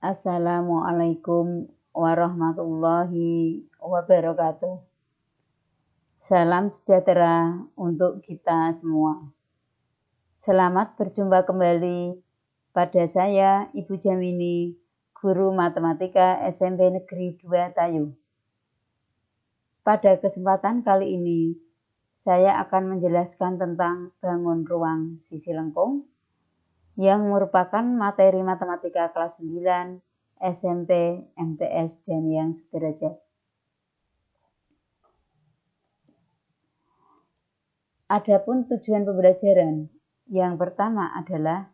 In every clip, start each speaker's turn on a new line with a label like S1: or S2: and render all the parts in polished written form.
S1: Assalamualaikum warahmatullahi wabarakatuh. Salam sejahtera untuk kita semua. Selamat berjumpa kembali pada saya, Ibu Jamini, Guru Matematika SMP Negeri 2 Tayu. Pada kesempatan kali ini, saya akan menjelaskan tentang bangun ruang sisi lengkung yang merupakan materi matematika kelas 9, SMP, MTS, dan yang sederajat. Adapun tujuan pembelajaran yang pertama adalah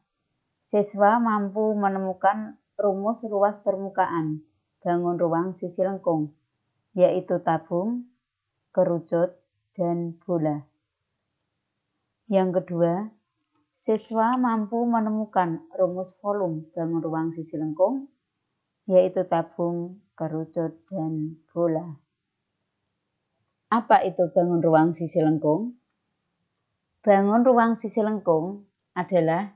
S1: siswa mampu menemukan rumus luas permukaan bangun ruang sisi lengkung, yaitu tabung, kerucut, dan bola. Yang kedua, siswa mampu menemukan rumus volume bangun ruang sisi lengkung, yaitu tabung, kerucut, dan bola. Apa itu bangun ruang sisi lengkung? Bangun ruang sisi lengkung adalah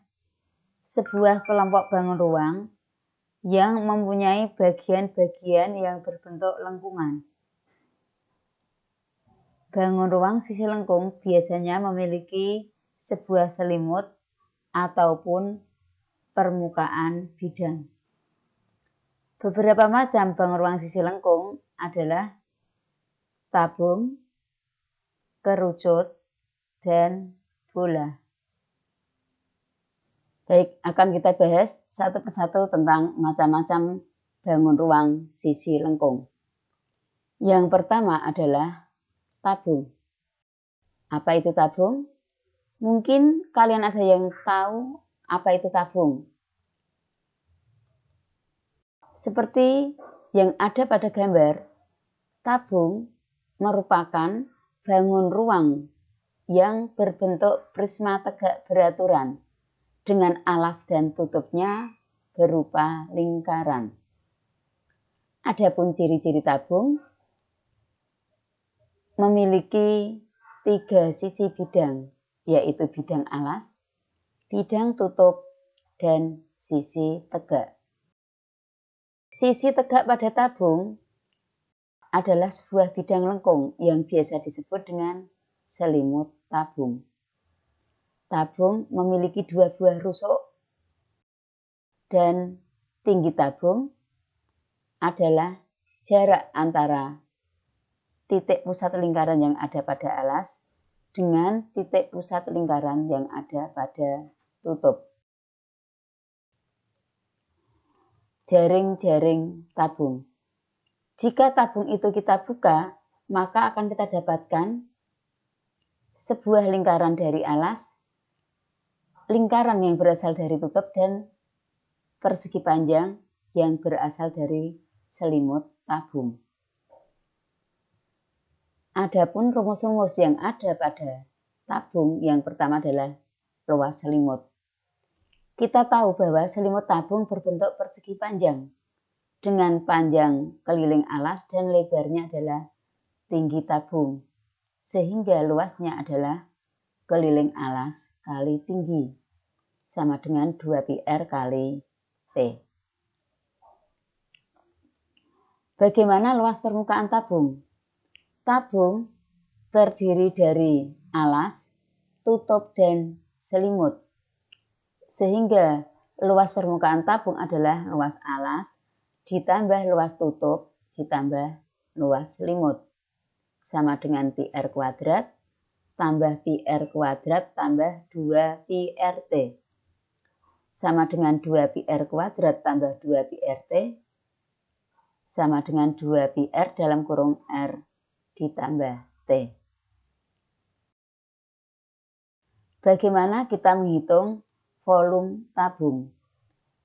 S1: sebuah kelompok bangun ruang yang mempunyai bagian-bagian yang berbentuk lengkungan. Bangun ruang sisi lengkung biasanya memiliki sebuah selimut ataupun permukaan bidang. Beberapa macam bangun ruang sisi lengkung adalah tabung, kerucut, dan bola. Baik, akan kita bahas satu persatu tentang macam-macam bangun ruang sisi lengkung. Yang pertama adalah tabung. Apa itu tabung? Mungkin kalian ada yang tahu apa itu tabung. Seperti yang ada pada gambar, tabung merupakan bangun ruang yang berbentuk prisma tegak beraturan dengan alas dan tutupnya berupa lingkaran. Adapun ciri-ciri tabung memiliki 3 sisi bidang, yaitu bidang alas, bidang tutup, dan sisi tegak. Sisi tegak pada tabung adalah sebuah bidang lengkung yang biasa disebut dengan selimut tabung. Tabung memiliki 2 buah rusuk dan tinggi tabung adalah jarak antara titik pusat lingkaran yang ada pada alas dengan titik pusat lingkaran yang ada pada tutup. Jaring-jaring tabung. Jika tabung itu kita buka, maka akan kita dapatkan sebuah lingkaran dari alas, lingkaran yang berasal dari tutup, dan persegi panjang yang berasal dari selimut tabung. Adapun rumus-rumus yang ada pada tabung yang pertama adalah luas selimut. Kita tahu bahwa selimut tabung berbentuk persegi panjang dengan panjang keliling alas dan lebarnya adalah tinggi tabung, sehingga luasnya adalah keliling alas kali tinggi, sama dengan 2πr kali T. Bagaimana luas permukaan tabung? Tabung terdiri dari alas, tutup, dan selimut. Sehingga luas permukaan tabung adalah luas alas ditambah luas tutup ditambah luas selimut. Sama dengan πr kuadrat tambah πr kuadrat tambah 2πrt. Sama dengan 2πr kuadrat tambah 2πrt sama dengan 2πr dalam kurung R ditambah T. Bagaimana kita menghitung volume tabung?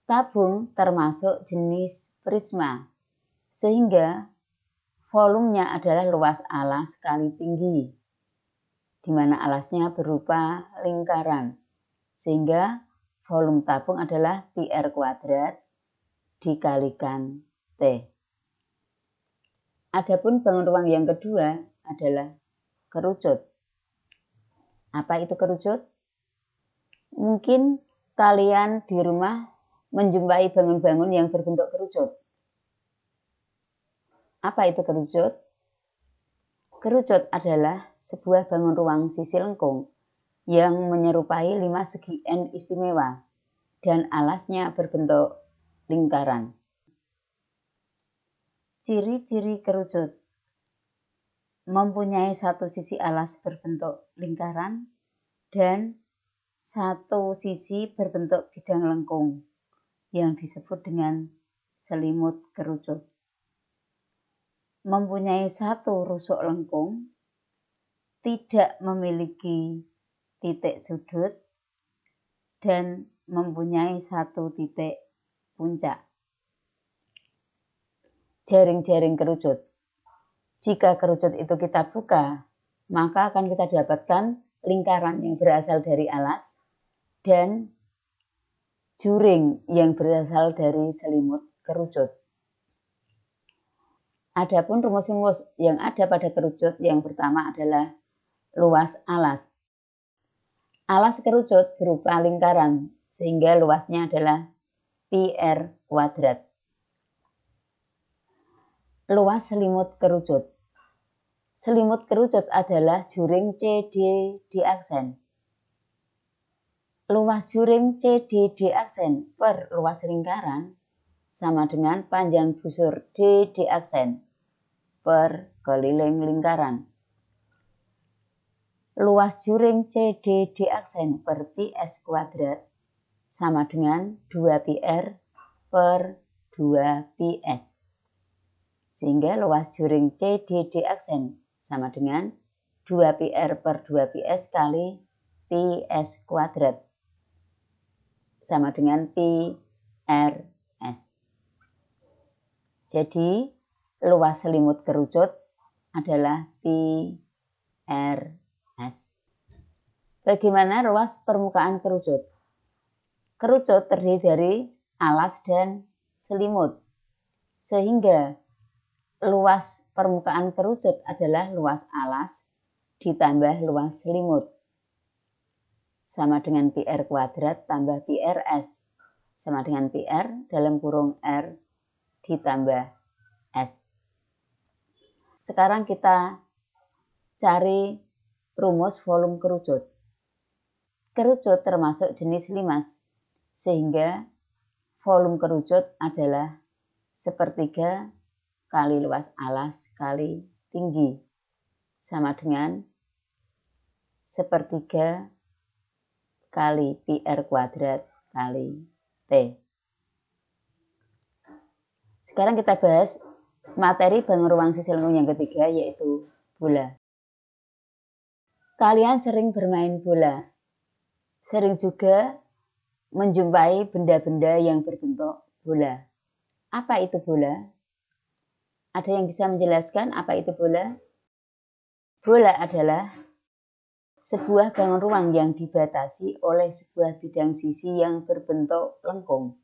S1: Tabung termasuk jenis prisma, sehingga volumenya adalah luas alas kali tinggi, di mana alasnya berupa lingkaran, sehingga volume tabung adalah πr kuadrat dikalikan T. Adapun bangun ruang yang kedua adalah kerucut. Apa itu kerucut? Mungkin kalian di rumah menjumpai bangun-bangun yang berbentuk kerucut. Apa itu kerucut? Kerucut adalah sebuah bangun ruang sisi lengkung yang menyerupai 5 segi N istimewa dan alasnya berbentuk lingkaran. Ciri-ciri kerucut: mempunyai satu sisi alas berbentuk lingkaran dan satu sisi berbentuk bidang lengkung yang disebut dengan selimut kerucut. Mempunyai satu rusuk lengkung, tidak memiliki titik sudut, dan mempunyai satu titik puncak. Jaring-jaring kerucut. Jika kerucut itu kita buka, maka akan kita dapatkan lingkaran yang berasal dari alas dan juring yang berasal dari selimut kerucut. Adapun rumus-rumus yang ada pada kerucut, yang pertama adalah luas alas. Alas kerucut berupa lingkaran, sehingga luasnya adalah πr kuadrat. Luas selimut kerucut. Selimut kerucut adalah juring CD di aksen. Luas juring CD di aksen per luas lingkaran sama dengan panjang busur D di aksen per keliling lingkaran. Luas juring CD di aksen per PS kuadrat sama dengan 2πr per 2PS. Sehingga luas juring CD di aksen sama dengan 2πr per 2PS kali PS kuadrat sama dengan πRS. Jadi, luas selimut kerucut adalah πRS. Bagaimana luas permukaan kerucut? Kerucut terdiri dari alas dan selimut, sehingga luas permukaan kerucut adalah luas alas ditambah luas selimut sama dengan PR kuadrat tambah PRS sama dengan PR dalam kurung R ditambah S. Sekarang kita cari rumus volume kerucut. Kerucut termasuk jenis limas, sehingga volume kerucut adalah sepertiga kali luas alas kali tinggi sama dengan sepertiga kali PR kuadrat kali T. Sekarang kita bahas materi bangun ruang sisi lengkung yang ketiga, yaitu bola. Kalian sering bermain bola. Sering juga menjumpai benda-benda yang berbentuk bola. Apa itu bola? Ada yang bisa menjelaskan apa itu bola? Bola adalah sebuah bangun ruang yang dibatasi oleh sebuah bidang sisi yang berbentuk lengkung.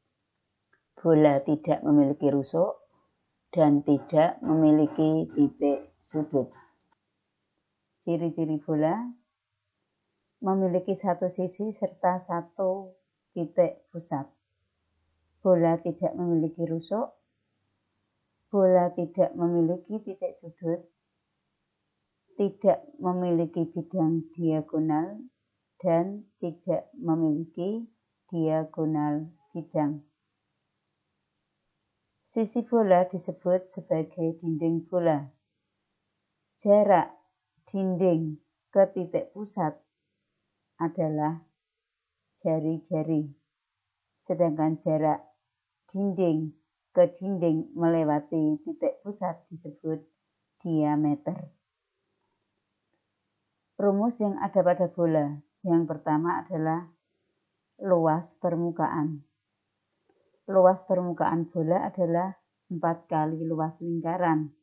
S1: Bola tidak memiliki rusuk dan tidak memiliki titik sudut. Ciri-ciri bola: memiliki satu sisi serta satu titik pusat. Bola tidak memiliki rusuk. Bola tidak memiliki titik sudut. Tidak memiliki bidang diagonal dan tidak memiliki diagonal bidang. Sisi bola disebut sebagai dinding bola. Jarak dinding ke titik pusat adalah jari-jari, sedangkan jarak dinding ke dinding melewati titik pusat disebut diameter. Rumus yang ada pada bola. Yang pertama adalah luas permukaan. Luas permukaan bola adalah 4 kali luas lingkaran,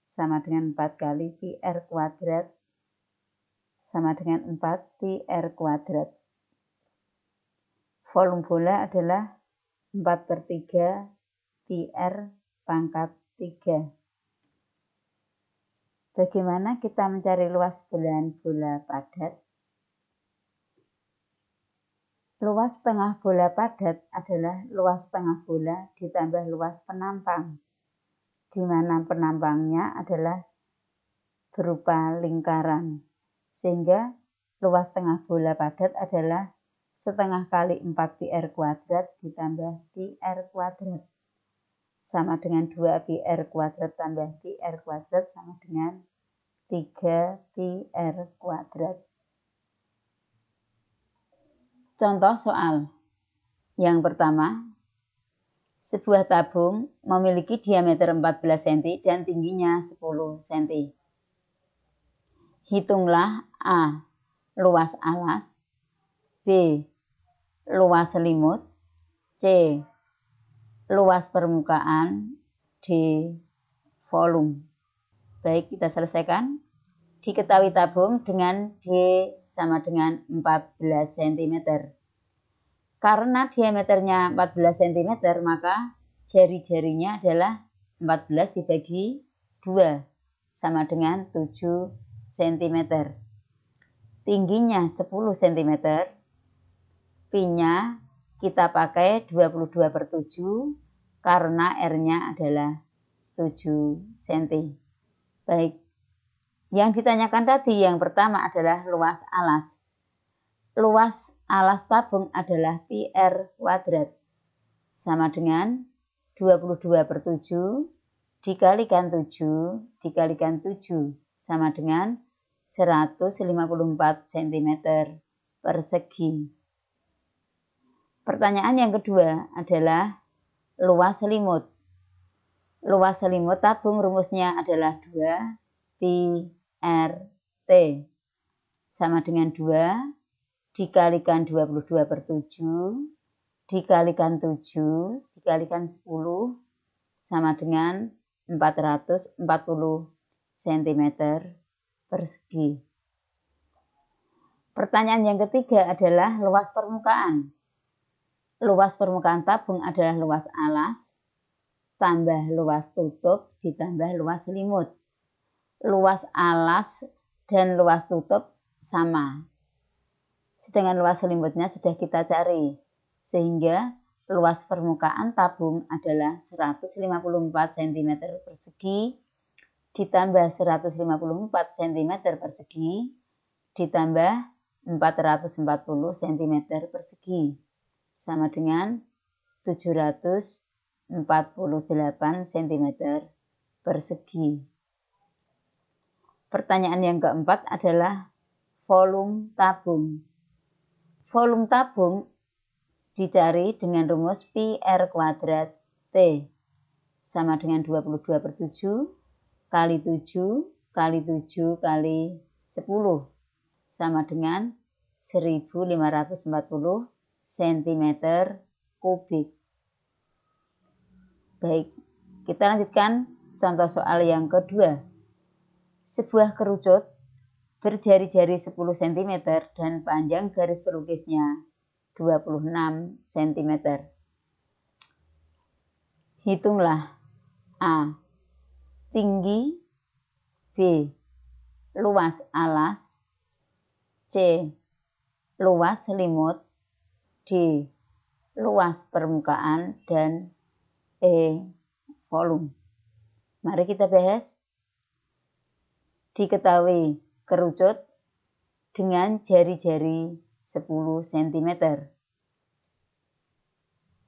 S1: sama dengan 4 kali PR kuadrat, sama dengan 4 PR kuadrat. Volume bola adalah 4/3 PR pangkat 3. Bagaimana kita mencari luas belahan bola padat? Luas tengah bola padat adalah luas tengah bola ditambah luas penampang, di mana penampangnya adalah berupa lingkaran. Sehingga luas tengah bola padat adalah setengah kali 4 pi r kuadrat ditambah pi r kuadrat. Sama dengan 2 pi r kuadrat tambah pi r kuadrat sama dengan 3 pi r kuadrat. Contoh soal. Yang pertama, sebuah tabung memiliki diameter 14 cm dan tingginya 10 cm. Hitunglah A. Luas alas, B. Luas selimut, C. Luas permukaan, D. Volume. Baik, kita selesaikan. Diketahui tabung dengan D sama dengan 14 cm. Karena diameternya 14 cm, maka jari-jarinya adalah 14 dibagi 2, sama dengan 7 cm. Tingginya 10 cm, pi-nya kita pakai 22/7, karena R-nya adalah 7 cm. Baik, yang ditanyakan tadi yang pertama adalah luas alas. Luas alas tabung adalah pi r kuadrat, sama dengan 22/7 dikalikan 7 dikalikan 7 sama dengan 154 cm persegi. Pertanyaan yang kedua adalah luas selimut. Luas selimut tabung rumusnya adalah 2 pi r t sama dengan 2 dikalikan 22/7 dikalikan 7 dikalikan 10 sama dengan 440 cm persegi. Pertanyaan yang ketiga adalah luas permukaan. Luas permukaan tabung adalah luas alas tambah luas tutup ditambah luas selimut. Luas alas dan luas tutup sama. Sedangkan luas selimutnya sudah kita cari, sehingga luas permukaan tabung adalah 154 cm persegi ditambah 154 cm persegi ditambah 440 cm persegi sama dengan 748 cm persegi. Pertanyaan yang keempat adalah volume tabung. Volume tabung dicari dengan rumus pi r kuadrat T sama dengan 22/7 kali 7 kali 7 kali 10 sama dengan 1540 cm kubik. Baik, kita lanjutkan contoh soal yang kedua. Sebuah kerucut berjari-jari 10 cm dan panjang garis pelukisnya 26 cm. Hitunglah A. Tinggi, B. Luas alas, C. Luas selimut, D. Luas permukaan, dan E. Volume. Mari kita bahas. Diketahui kerucut dengan jari-jari 10 cm.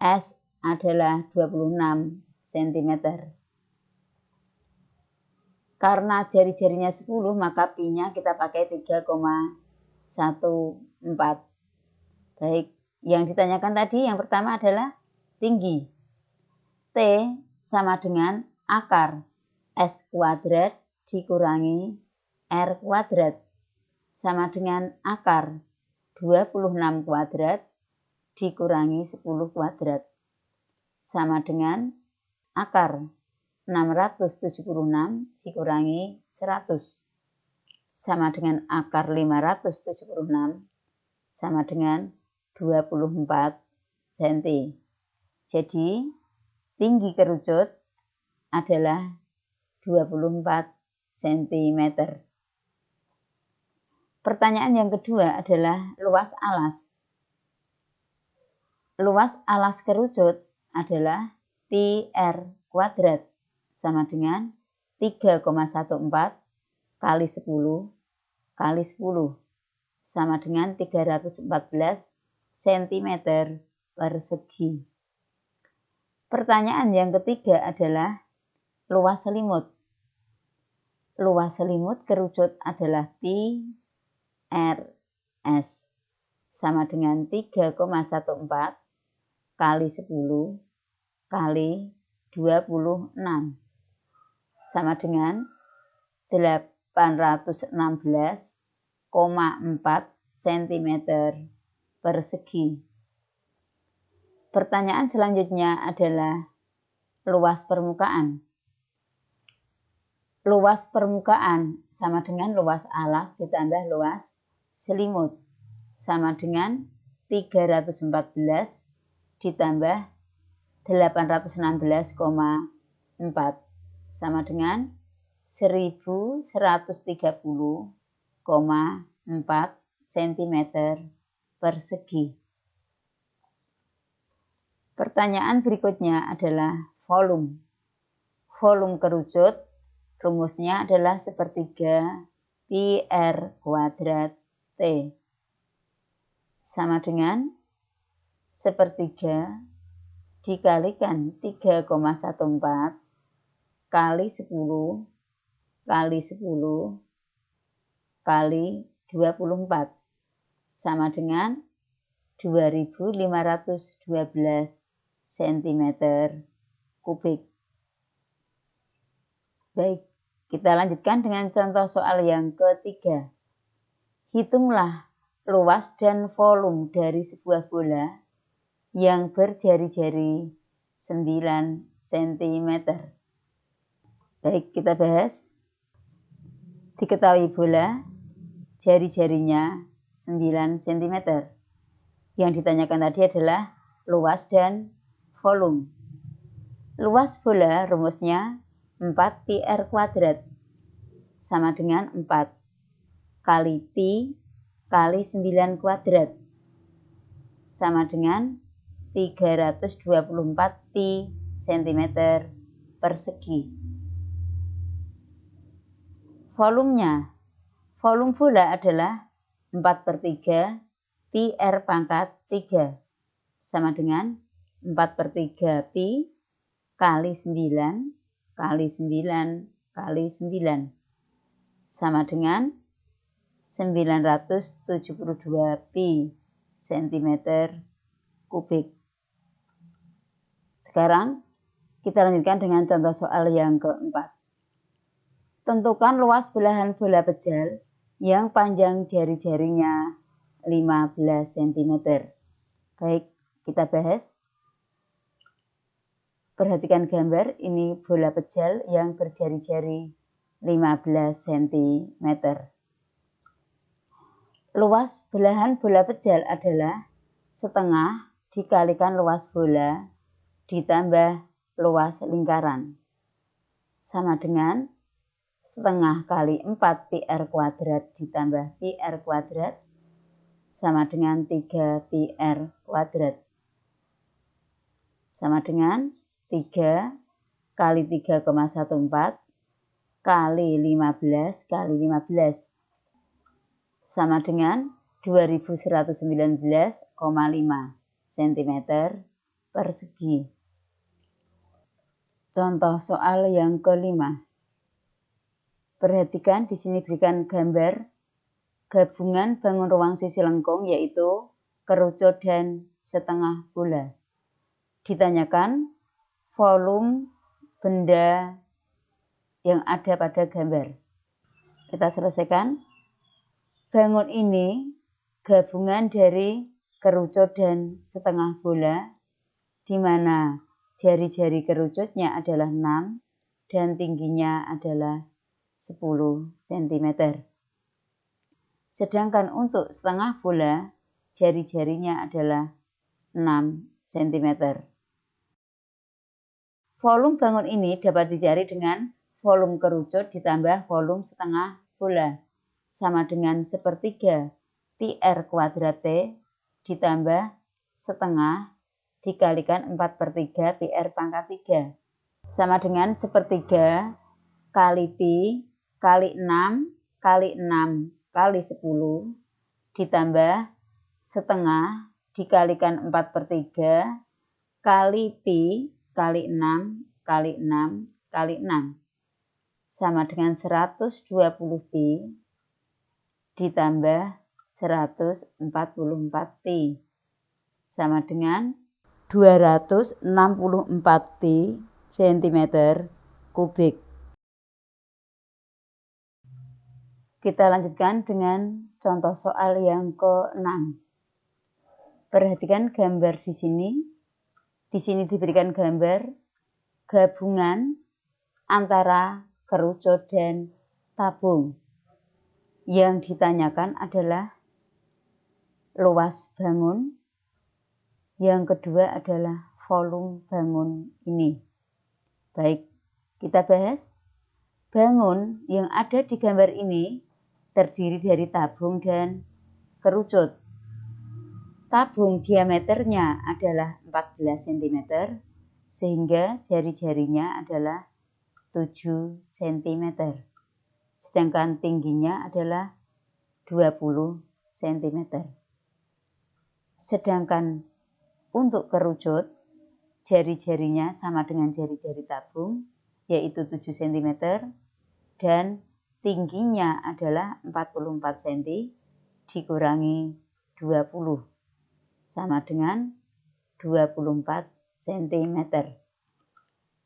S1: S adalah 26 cm. Karena jari-jarinya 10, maka pi-nya kita pakai 3,14. Baik, yang ditanyakan tadi yang pertama adalah tinggi. T sama dengan akar S kuadrat dikurangi R kuadrat sama dengan akar 26 kuadrat dikurangi 10 kuadrat sama dengan akar 676 dikurangi 100 sama dengan akar 576 sama dengan 24 cm. Jadi tinggi kerucut adalah 24 cm. Pertanyaan yang kedua adalah luas alas. Luas alas kerucut adalah pi R kuadrat sama dengan 3,14 kali 10 kali 10 sama dengan 314 cm persegi. Pertanyaan yang ketiga adalah luas selimut. Luas selimut kerucut adalah pi R S sama dengan 3,14 kali 10 kali 26 sama dengan 816,4 cm persegi. Pertanyaan selanjutnya adalah luas permukaan. Luas permukaan sama dengan luas alas ditambah luas selimut sama dengan 314 ditambah 816,4 sama dengan 1130,4 cm persegi. Pertanyaan berikutnya adalah volume. Volume kerucut rumusnya adalah sepertiga pi R kuadrat T sama dengan sepertiga dikalikan 3,14 kali 10 kali 10 kali 24 sama dengan 2512 cm kubik. Baik, kita lanjutkan dengan contoh soal yang ketiga. Hitunglah luas dan volume dari sebuah bola yang berjari-jari 9 cm. Baik, kita bahas. Diketahui bola jari-jarinya 9 cm. Yang ditanyakan tadi adalah luas dan volume. Luas bola rumusnya 4 pi R kuadrat sama dengan 4 kali pi kali 9 kuadrat sama dengan 324 pi cm persegi. Volumenya, volume bola adalah 4/3 pi R pangkat 3 sama dengan 4/3 pi kali 9 kali 9 kali 9 sama dengan 972 pi cm kubik. Sekarang kita lanjutkan dengan contoh soal yang keempat. Tentukan luas belahan bola pejal yang panjang jari-jarinya 15 cm. Baik, kita bahas. Perhatikan gambar, ini bola pejal yang berjari-jari 15 cm. Luas belahan bola pejal adalah setengah dikalikan luas bola ditambah luas lingkaran. Sama dengan setengah kali 4 pi R kuadrat ditambah pi R kuadrat sama dengan 3 pi R kuadrat. Sama dengan 3 kali 3,14 kali 15 kali 15 sama dengan 2119,5 cm persegi. Contoh soal yang kelima. Perhatikan di sini berikan gambar gabungan bangun ruang sisi lengkung yaitu kerucut dan setengah bola. Ditanyakan volume benda yang ada pada gambar. Kita selesaikan. Bangun ini gabungan dari kerucut dan setengah bola, di mana jari-jari kerucutnya adalah 6 dan tingginya adalah 10 cm. Sedangkan untuk setengah bola, jari-jarinya adalah 6 cm. Volume bangun ini dapat dicari dengan volume kerucut ditambah volume setengah bola, sama dengan sepertiga pi R kuadrat T ditambah setengah dikalikan 4/3 PR pangkat 3. Sama dengan 1/3 kali Pi kali 6 kali 6 kali 10 ditambah setengah dikalikan 4/3 kali Pi kali 6 kali 6 kali 6 sama dengan 120 Pi ditambah 144 Pi sama dengan 264 Pi cm kubik. Kita lanjutkan dengan contoh soal yang ke-6. Perhatikan gambar di sini. Di sini diberikan gambar gabungan antara kerucut dan tabung. Yang ditanyakan adalah luas bangun. Yang kedua adalah volume bangun ini. Baik, kita bahas. Bangun yang ada di gambar ini terdiri dari tabung dan kerucut. Tabung diameternya adalah 14 cm sehingga jari-jarinya adalah 7 cm. Sedangkan tingginya adalah 20 cm. Sedangkan untuk kerucut, jari-jarinya sama dengan jari-jari tabung, yaitu 7 cm, dan tingginya adalah 44 cm dikurangi 20, sama dengan 24 cm.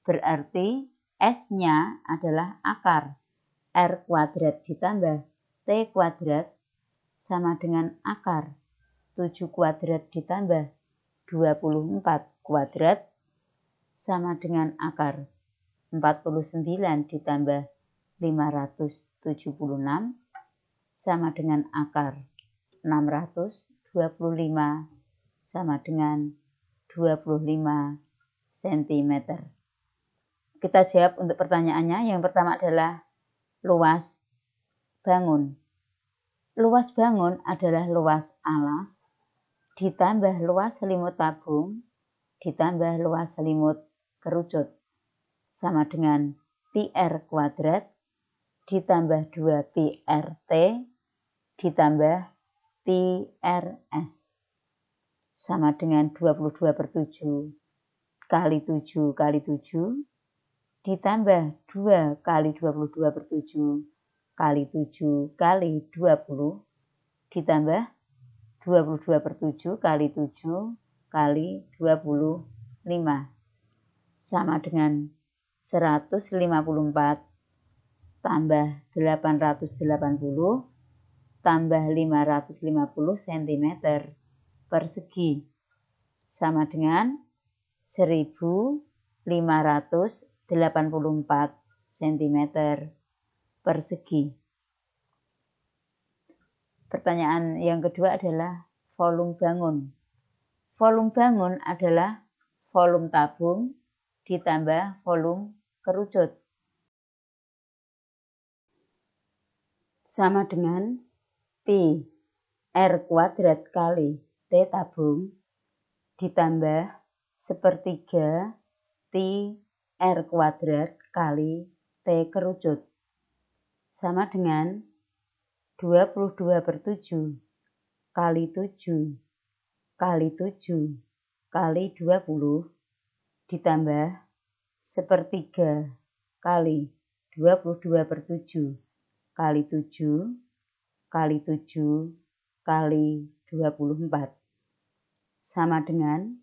S1: Berarti S-nya adalah akar R kuadrat ditambah T kuadrat sama dengan akar 7 kuadrat ditambah 24 kuadrat sama dengan akar 49 ditambah 576 sama dengan akar 625 sama dengan 25 cm. Kita jawab untuk pertanyaannya. Yang pertama adalah luas bangun. Luas bangun adalah luas alas ditambah luas selimut tabung ditambah luas selimut kerucut sama dengan PR kuadrat ditambah 2 PRT ditambah PRS sama dengan 22/7 kali 7 kali 7 ditambah 2 kali 22/7 kali 7 kali 20 ditambah 22/7 kali 7 kali 25 sama dengan 154 tambah 880 tambah 550 cm persegi sama dengan 1584 cm persegi. Pertanyaan yang kedua adalah volume bangun. Volume bangun adalah volume tabung ditambah volume kerucut. Sama dengan Pi R kuadrat kali T tabung ditambah 1/3 Pi R kuadrat kali T kerucut. Sama dengan 22/7 kali 7 kali 7 kali 20 ditambah 1/3 kali 22/7 kali 7 kali 7 kali 24 sama dengan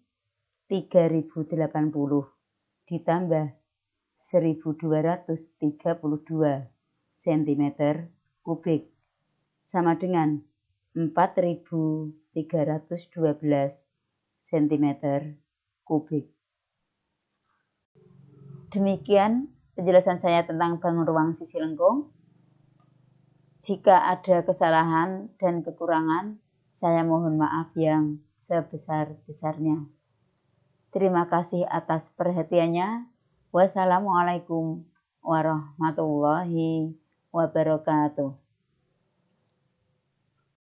S1: 3080 ditambah 1232 cm kubik sama dengan 4312 cm kubik. Demikian penjelasan saya tentang bangun ruang sisi lengkung. Jika ada kesalahan dan kekurangan, saya mohon maaf yang sebesar-besarnya. Terima kasih atas perhatiannya. Wassalamualaikum warahmatullahi wabarakatuh.